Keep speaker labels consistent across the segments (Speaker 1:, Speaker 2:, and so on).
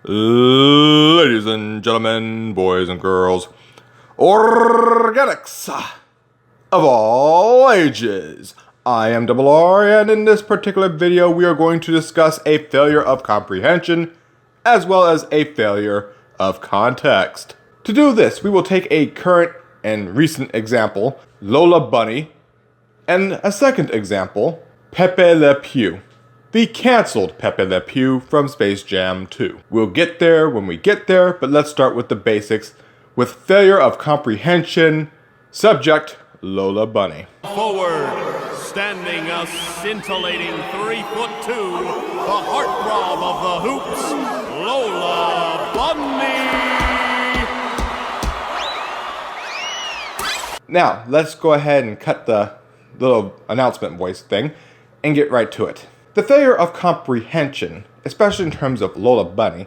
Speaker 1: Ladies and gentlemen, boys and girls, organics of all ages. I am Double R, and in this particular video we are going to discuss a failure of comprehension as well as a failure of context. To do this, we will take a current and recent example, Lola Bunny, and a second example, Pepe Le Pew. The cancelled Pepe Le Pew from Space Jam 2. We'll get there when we get there, but let's start with the basics with failure of comprehension, subject Lola Bunny.
Speaker 2: Forward, standing a scintillating 3'2", the heartthrob of the hoops, Lola Bunny!
Speaker 1: Now, let's go ahead and cut the little announcement voice thing and get right to it. The failure of comprehension, especially in terms of Lola Bunny,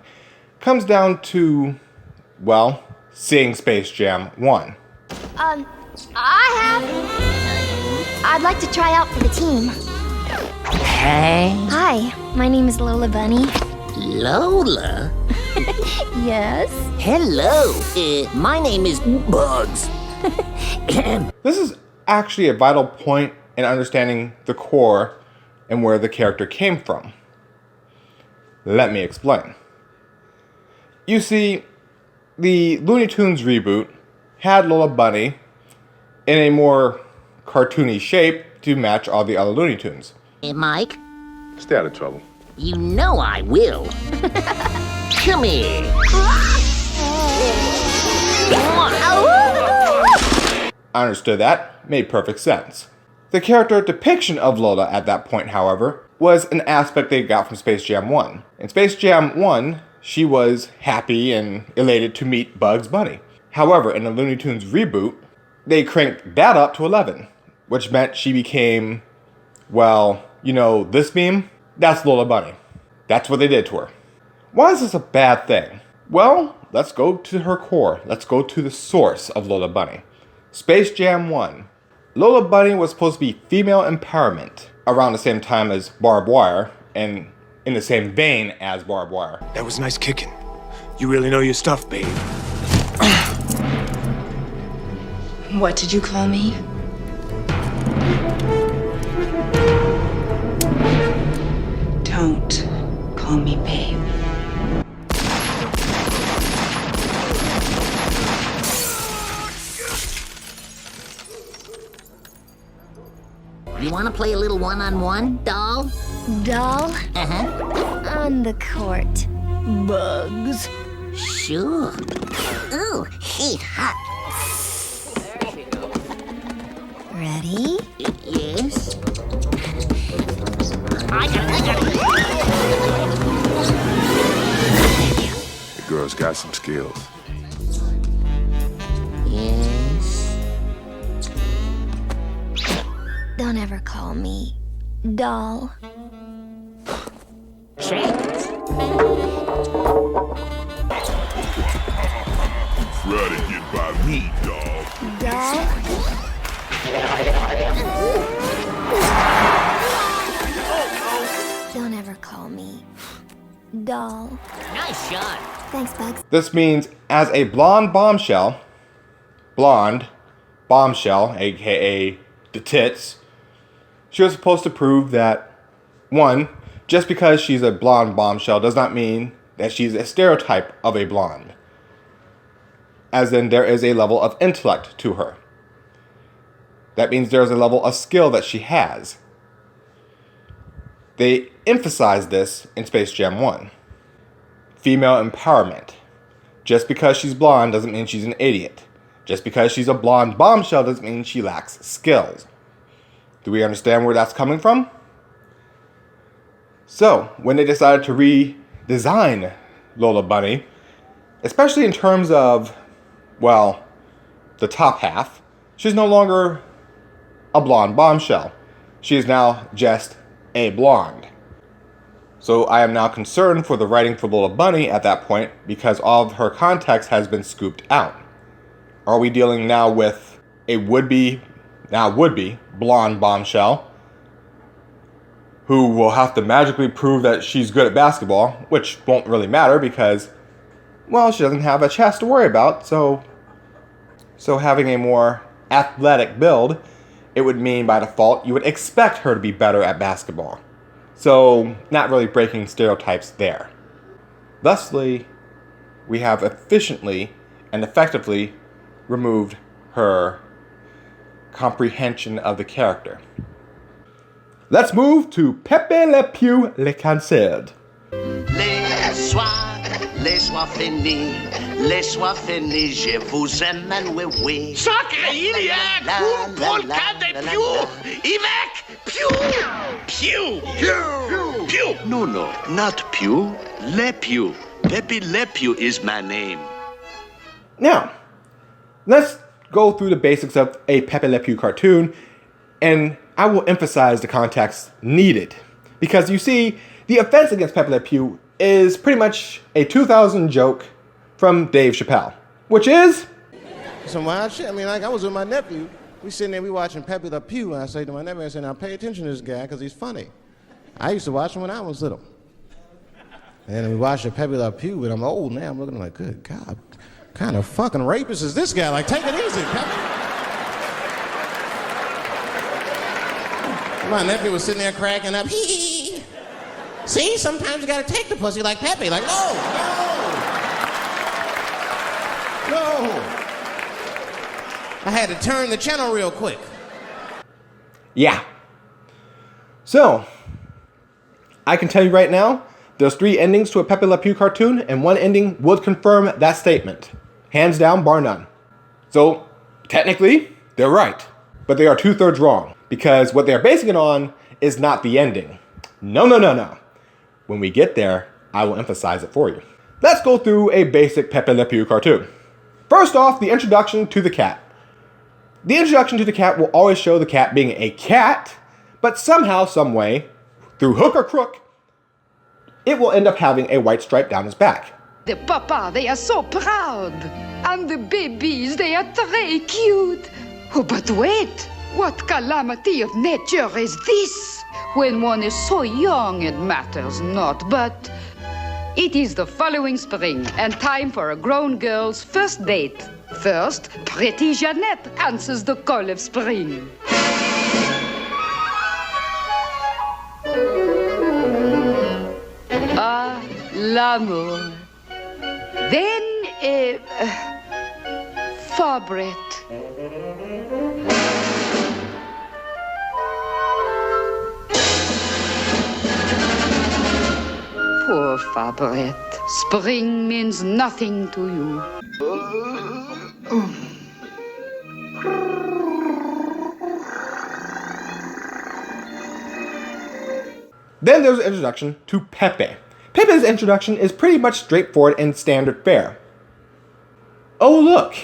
Speaker 1: comes down to, well, seeing Space Jam 1.
Speaker 3: I'd like to try out for the team.
Speaker 4: Hey.
Speaker 3: Hi, my name is Lola Bunny.
Speaker 4: Lola?
Speaker 3: Yes?
Speaker 4: Hello. My name is Bugs.
Speaker 1: This is actually a vital point in understanding the core and where the character came from. Let me explain. You see, the Looney Tunes reboot had Lola Bunny in a more cartoony shape to match all the other Looney Tunes.
Speaker 4: Hey, Mike,
Speaker 5: Stay out of trouble.
Speaker 4: you know I will. Come here.
Speaker 1: I understood that, made perfect sense. The character depiction of Lola at that point, however, was an aspect they got from Space Jam 1. In Space Jam 1, she was happy and elated to meet Bugs Bunny. However, in the Looney Tunes reboot, they cranked that up to 11, which meant she became, well, you know this meme? That's Lola Bunny. That's what they did to her. Why is this a bad thing? Well, let's go to her core. Let's go to the source of Lola Bunny. Space Jam 1. Lola Bunny was supposed to be female empowerment around the same time as Barbed Wire and in the same vein as Barbed Wire.
Speaker 6: That was nice kicking. You really know your stuff, babe.
Speaker 7: What did you call me? Don't call me babe.
Speaker 4: You want to play a little one-on-one, doll?
Speaker 3: Doll?
Speaker 4: Uh-huh.
Speaker 3: On the court. Bugs.
Speaker 4: Sure. Ooh, heat hot.
Speaker 3: Ready?
Speaker 4: Yes. I got it.
Speaker 5: The girl's got some skills.
Speaker 4: Yes.
Speaker 3: Don't ever call me doll.
Speaker 4: Check.
Speaker 5: Try to get by me, dog.
Speaker 3: Doll? Don't ever call me doll.
Speaker 4: Nice shot.
Speaker 3: Thanks, Bugs.
Speaker 1: This means as a blonde bombshell, aka the tits, she was supposed to prove that, one, just because she's a blonde bombshell does not mean that she's a stereotype of a blonde. As in, there is a level of intellect to her. That means there's a level of skill that she has. They emphasize this in Space Jam 1. Female empowerment. Just because she's blonde doesn't mean she's an idiot. Just because she's a blonde bombshell doesn't mean she lacks skills. Do we understand where that's coming from? So, when they decided to redesign Lola Bunny, especially in terms of, well, the top half, she's no longer a blonde bombshell. She is now just a blonde. So I am now concerned for the writing for Lola Bunny at that point because all of her context has been scooped out. Are we dealing now with a would-be blonde bombshell who will have to magically prove that she's good at basketball, which won't really matter because, well, she doesn't have a chest to worry about, so having a more athletic build, it would mean by default you would expect her to be better at basketball. So, not really breaking stereotypes there. Thusly, we have efficiently and effectively removed her comprehension of the character. Let's move to Pepe Le Pew Le Cancer.
Speaker 8: Laisse-moi finir, je vous aime, oui, oui.
Speaker 9: Sacré, il y a un coup pour le cas des Pew! Yvec! Pew! Pew!
Speaker 8: No, not Pew. Le Pew. Pepe Le Pew is my name.
Speaker 1: Now, let's go through the basics of a Pepe Le Pew cartoon, and I will emphasize the context needed. Because you see, the offense against Pepe Le Pew is pretty much a 2000 joke from Dave Chappelle, which is
Speaker 10: some wild shit. I mean, like, I was with my nephew. We sitting there, we watching Pepe Le Pew, and I say to my nephew, I say, now pay attention to this guy, because he's funny. I used to watch him when I was little. And then we watched Pepe Le Pew, and I'm old now. I'm looking like, good God, what kind of fucking rapist is this guy? Like, take it easy, Pepe. My nephew was sitting there cracking up. Hee. See, sometimes you gotta take the pussy like Pepe. Like, no. I had to turn the channel real quick.
Speaker 1: Yeah. So, I can tell you right now, there's 3 endings to a Pepe Le Pew cartoon, and 1 ending would confirm that statement. Hands down, bar none. So, technically, they're right. But they are 2/3 wrong. Because what they're basing it on is not the ending. No. When we get there, I will emphasize it for you. Let's go through a basic Pepe Le Pew cartoon. First off, the introduction to the cat. The introduction to the cat will always show the cat being a cat, but somehow, some way, through hook or crook, it will end up having a white stripe down his back.
Speaker 11: The papa, they are so proud. And the babies, they are very cute. Oh, but wait, what calamity of nature is this? When one is so young, it matters not, but it is the following spring, and time for a grown girl's first date. First, pretty Jeannette answers the call of spring. Ah, l'amour. Then, Fabret. Poor Fabret. Spring means nothing to you.
Speaker 1: Then there's an introduction to Pepe. Pepe's introduction is pretty much straightforward and standard fare. Oh look,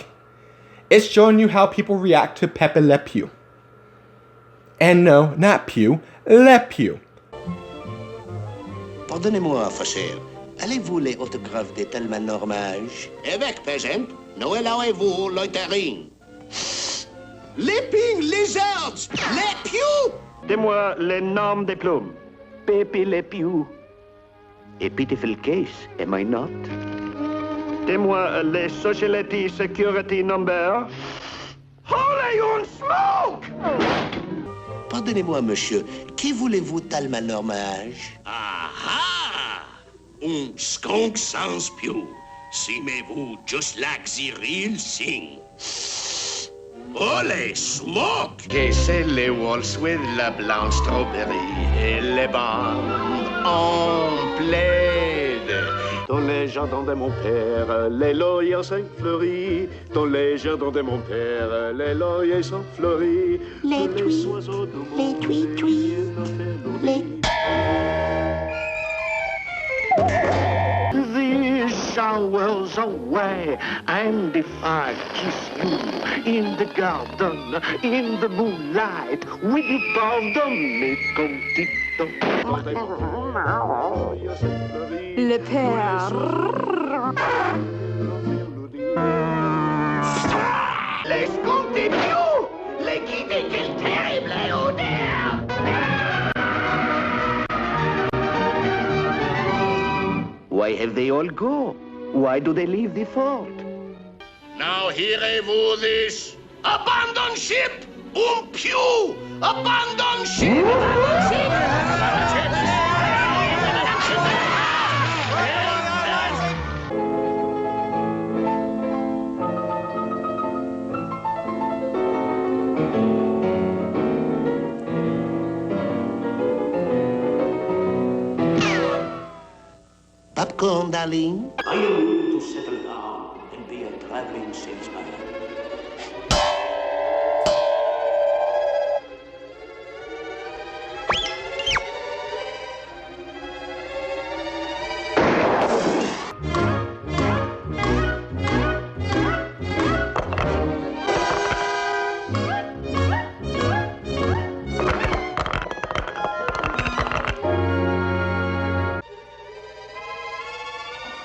Speaker 1: it's showing you how people react to Pepe Le Pew. And no, not Pew, Le Pew.
Speaker 8: Pardonnez-moi, frère. Allez-vous les autographes des Talman Normage? Avec Peasant, Noël et vous, loitering. Leaping lizards! Le Pew!
Speaker 9: Dis-moi les noms des plumes. Pepe Le Pew. A pitiful case, am I not? Dis-moi les Society Security Number. Holy on smoke!
Speaker 8: Pardonnez-moi, monsieur. Que voulez-vous, Talman Normage?
Speaker 12: Aha! Un skunk sans pew. Simez-vous just like the real thing. Holy smoke!
Speaker 9: Caissez les waltz with la blanche strawberry et les bandes en plaid. Dans les jardins de mon père, les lauriers sont fleuris. Dans les jardins de mon père, les lauriers sont fleuris.
Speaker 13: Les tweets, les tweets, les...
Speaker 9: The showers away, and if I kiss you in the garden, in the moonlight, will you pardon me, Contito?
Speaker 11: Le père.
Speaker 9: Les continue! Les guider, quelle terrible odeur! have they all go? Why do they leave the fort?
Speaker 12: Now hearez-vous this? Abandon ship! Pew! Abandon ship!
Speaker 8: Popcorn, darling.
Speaker 9: I am willing to settle down and be a traveling salesman.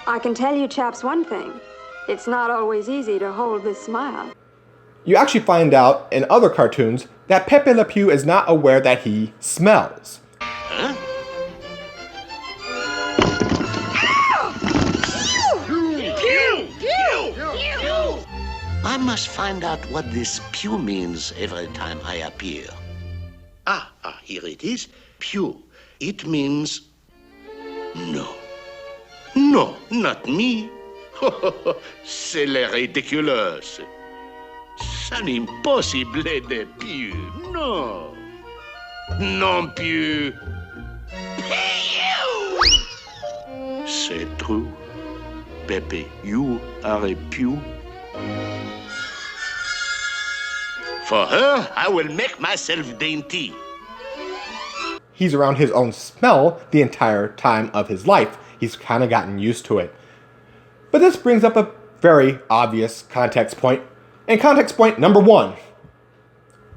Speaker 14: I can tell you chaps one thing. It's not always easy to hold this smile.
Speaker 1: You actually find out in other cartoons that Pepe Le Pew is not aware that he smells.
Speaker 12: Huh?
Speaker 8: I must find out what this pew means every time I appear. Here it is. Pew. It means no. No, not me. C'est le ridiculous. C'est impossible de pew. No. Non plus. Pew. C'est true. Pepe, you are a pew. For her, I will make myself dainty.
Speaker 1: He's around his own smell the entire time of his life. He's kind of gotten used to it. But this brings up a very obvious context point. And context point number 1.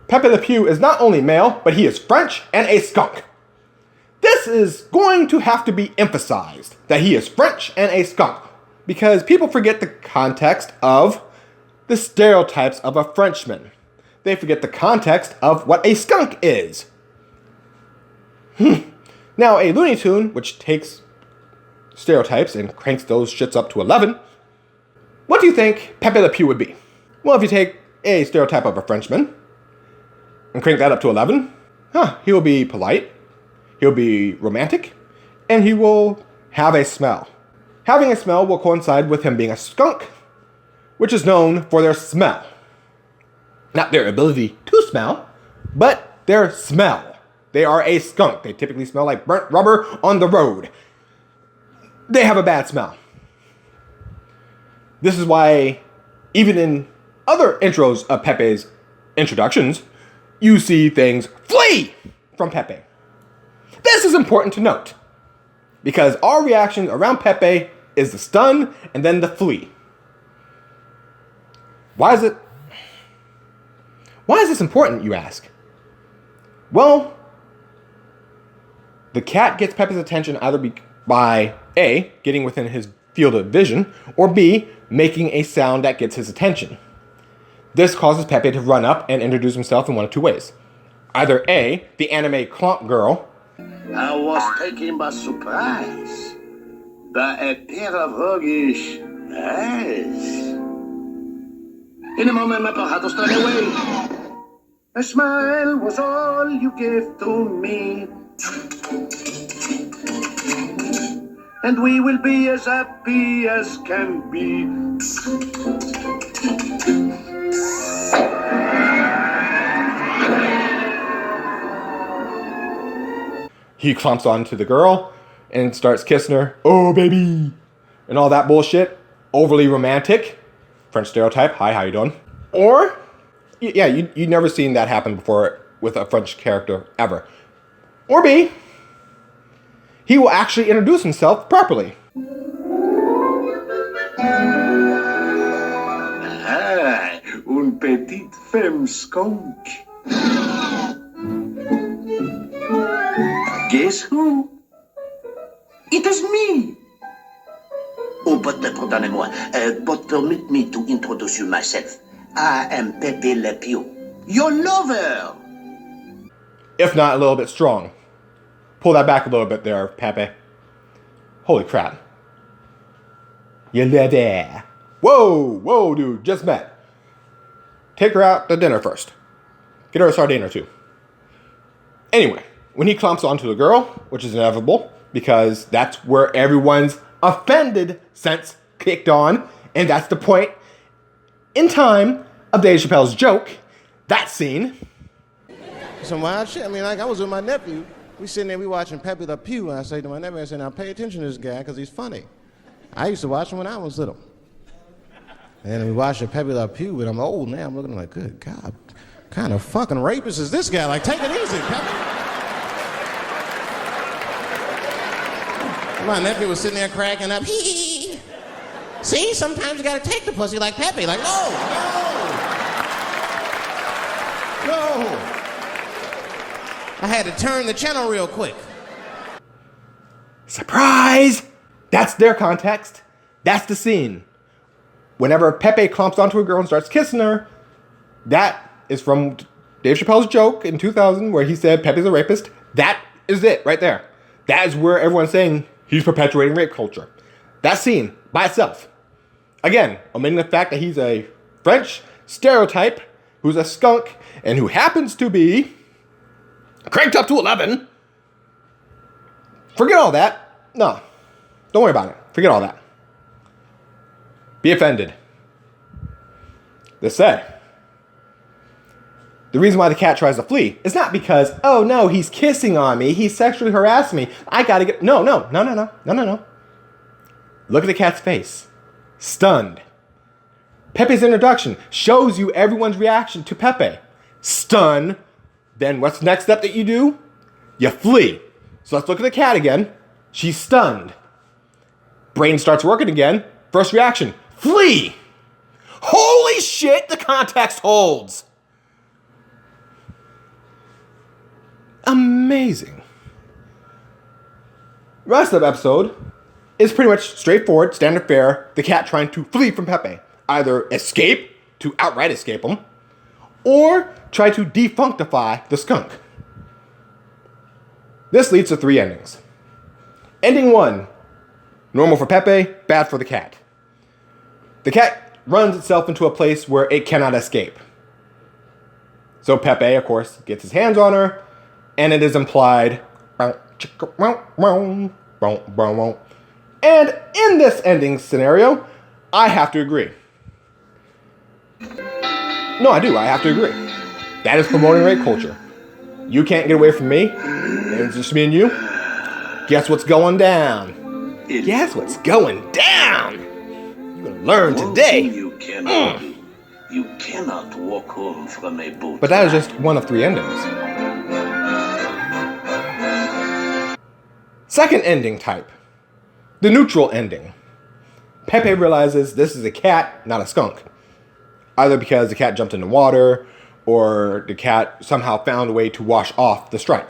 Speaker 1: Pepe Le Pew is not only male, but he is French and a skunk. This is going to have to be emphasized, that he is French and a skunk, because people forget the context of the stereotypes of a Frenchman. They forget the context of what a skunk is. Now, a Looney Tune, which takes stereotypes and cranks those shits up to 11, what do you think Pepe Le Pew would be? Well, if you take a stereotype of a Frenchman and crank that up to 11, he will be polite, he'll be romantic, and he will have a smell. Having a smell will coincide with him being a skunk, which is known for their smell. Not their ability to smell, but their smell. They are a skunk. They typically smell like burnt rubber on the road. They have a bad smell. This is why, even in other intros of Pepe's introductions, you see things flee from Pepe. This is important to note, because our reaction around Pepe is the stun and then the flee. Why is this important, you ask? Well, the cat gets Pepe's attention either by A, getting within his field of vision, or B, making a sound that gets his attention. This causes Pepe to run up and introduce himself in one of two ways. Either A, the anime Clonk Girl.
Speaker 9: I was taken by surprise by a pair of roguish eyes. In a moment, my heart was thrown away. A smile was all you gave to me. And we will be as happy as can be.
Speaker 1: He clamps onto the girl and starts kissing her. Oh, baby. And all that bullshit. Overly romantic. French stereotype. Hi, how you doing? Or, yeah, you never seen that happen before with a French character ever. Or B, he will actually introduce himself properly.
Speaker 9: Ah, une petite femme skunk. Guess who? It is me.
Speaker 8: Oh, but pardonnez-moi, but permit me to introduce you myself. I am Pepe Le Pew, your lover.
Speaker 1: If not a little bit strong. Pull that back a little bit there, Pepe. Holy crap. You lady. Whoa, dude, just met. Take her out to dinner first. Get her a sardine or two. Anyway, when he clumps onto the girl, which is inevitable, because that's where everyone's offended sense kicked on, and that's the point in time of Dave Chappelle's joke, that scene.
Speaker 10: Some wild shit. I mean, like I was with my nephew. We sitting there, we watching Pepe Le Pew, and I say to my nephew, I said, now pay attention to this guy, because he's funny. I used to watch him when I was little. And we watched Pepe Le Pew, and I'm old now. I'm looking like, good God, what kind of fucking rapist is this guy? Like, take it easy, Pepe. My nephew was sitting there cracking up. Hee. See, sometimes you gotta take the pussy like Pepe. Like, no. I had to turn the channel real quick.
Speaker 1: Surprise! That's their context. That's the scene. Whenever Pepe clumps onto a girl and starts kissing her, that is from Dave Chappelle's joke in 2000 where he said Pepe's a rapist. That is it right there. That is where everyone's saying he's perpetuating rape culture. That scene by itself. Again, omitting the fact that he's a French stereotype who's a skunk and who happens to be cranked up to 11. Forget all that. No, don't worry about it. Forget all that. Be offended. This said, the reason why the cat tries to flee is not because, oh no, he's kissing on me, he's sexually harassing me, I gotta get, no. Look at the cat's face. Stunned. Pepe's introduction shows you everyone's reaction to Pepe. Stunned. Then what's the next step that you do? You flee. So let's look at the cat again. She's stunned. Brain starts working again. First reaction, flee. Holy shit, the context holds. Amazing. The rest of the episode is pretty much straightforward, standard fare, the cat trying to flee from Pepe. Either escape, to outright escape him, or try to defunctify the skunk. This leads to 3 endings. Ending 1, normal for Pepe, bad for the cat. The cat runs itself into a place where it cannot escape. So Pepe, of course, gets his hands on her, and it is implied, and in this ending scenario, I have to agree. No, I do. I have to agree. That is promoting rape culture. You can't get away from me. It's just me and you. Guess what's going down? Guess what's going down? You're gonna learn today.
Speaker 8: You cannot walk home from a boat.
Speaker 1: But that is just one of 3 endings. Second ending type. The neutral ending. Pepe realizes this is a cat, not a skunk. Either because the cat jumped in the water, or the cat somehow found a way to wash off the stripe.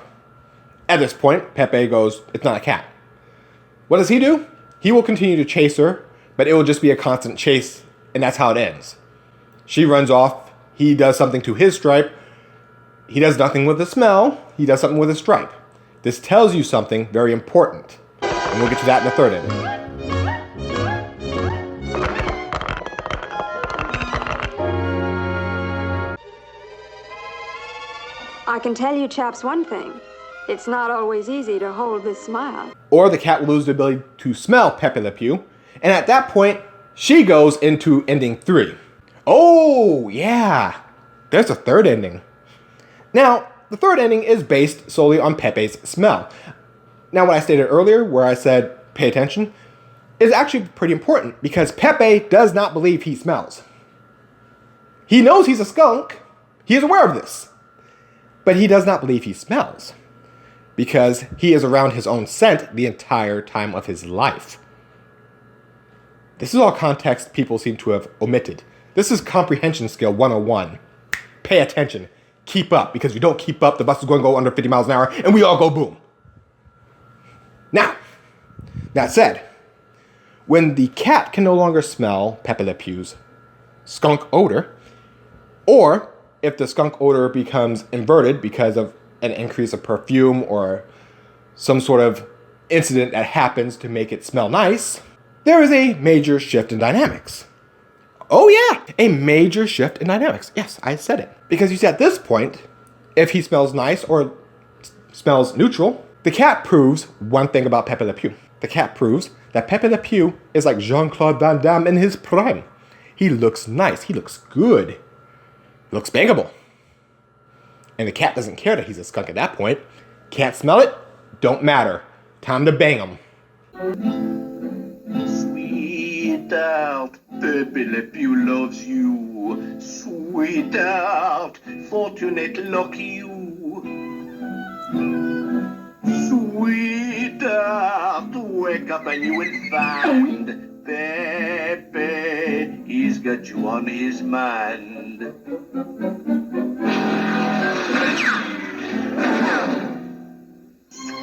Speaker 1: At this point, Pepe goes, it's not a cat. What does he do? He will continue to chase her, but it will just be a constant chase, and that's how it ends. She runs off, he does something to his stripe, he does nothing with the smell, he does something with his stripe. This tells you something very important, and we'll get to that in the third ending.
Speaker 14: I can tell you chaps one thing. It's not always easy to hold this smile.
Speaker 1: Or the cat will lose the ability to smell Pepe Le Pew, and at that point, she goes into ending 3. Oh, yeah. There's a third ending. Now, the third ending is based solely on Pepe's smell. Now, what I stated earlier, where I said pay attention, is actually pretty important because Pepe does not believe he smells. He knows he's a skunk. He is aware of this. But he does not believe he smells because he is around his own scent the entire time of his life. This is all context people seem to have omitted. This is Comprehension Skill 101. Pay attention. Keep up, because if you don't keep up, the bus is going to go under 50 miles an hour, and we all go boom. Now, that said, when the cat can no longer smell Pepe Le Pew's skunk odor, or if the skunk odor becomes inverted because of an increase of perfume or some sort of incident that happens to make it smell nice, there is a major shift in dynamics. Oh yeah, a major shift in dynamics. Yes, I said it. Because you see, at this point, if he smells nice or smells neutral, the cat proves one thing about Pepe Le Pew. The cat proves that Pepe Le Pew is like Jean-Claude Van Damme in his prime. He looks nice. He looks good. He looks bangable. And the cat doesn't care that he's a skunk at that point. Can't smell it? Don't matter. Time to bang him.
Speaker 8: Sweetheart, Pepe Le Pew loves you. Sweetheart, fortunate lucky you. Sweetheart, wake up and you will find Pepe, he's got you on his mind.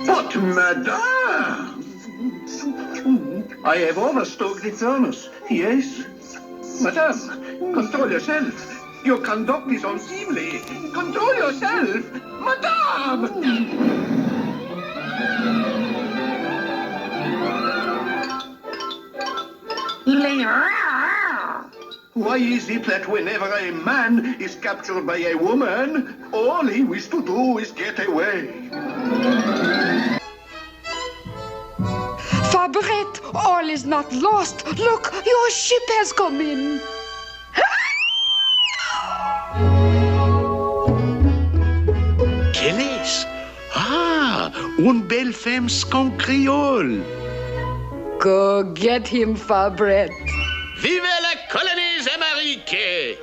Speaker 8: But, madame, I have overstoked the furnace. Yes? Madame, control yourself. Your conduct is unseemly. Control yourself. Madame! Why is it that whenever a man is captured by a woman, all he wishes to do is get away?
Speaker 11: Fabrette, all is not lost. Look, your ship has come in.
Speaker 12: Quelle est-ce? Ah, une belle femme skunk créole.
Speaker 11: Go get him, Fabrette.
Speaker 12: Vive les colonies américaines!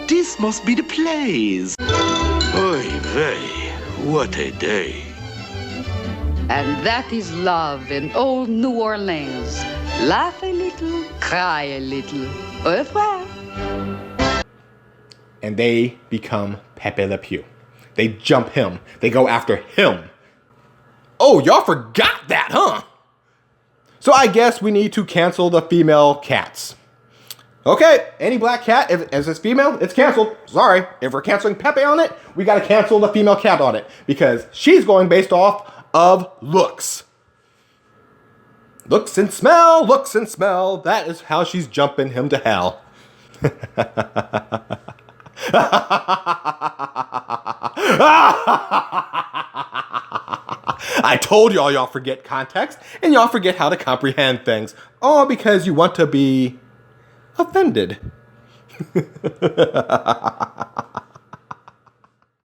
Speaker 12: This must be the place. Oy vey, what a day.
Speaker 11: And that is love in old New Orleans. Laugh a little, cry a little. Au revoir.
Speaker 1: And they become Pepe Le Pew. They jump him. They go after him. Oh, y'all forgot that, huh? So I guess we need to cancel the female cats. Okay, any black cat, if it's female, it's canceled. Sorry, if we're canceling Pepe on it, we gotta cancel the female cat on it. Because she's going based off of looks. Looks and smell, that is how she's jumping him to hell. I told y'all forget context and y'all forget how to comprehend things. All because you want to be offended.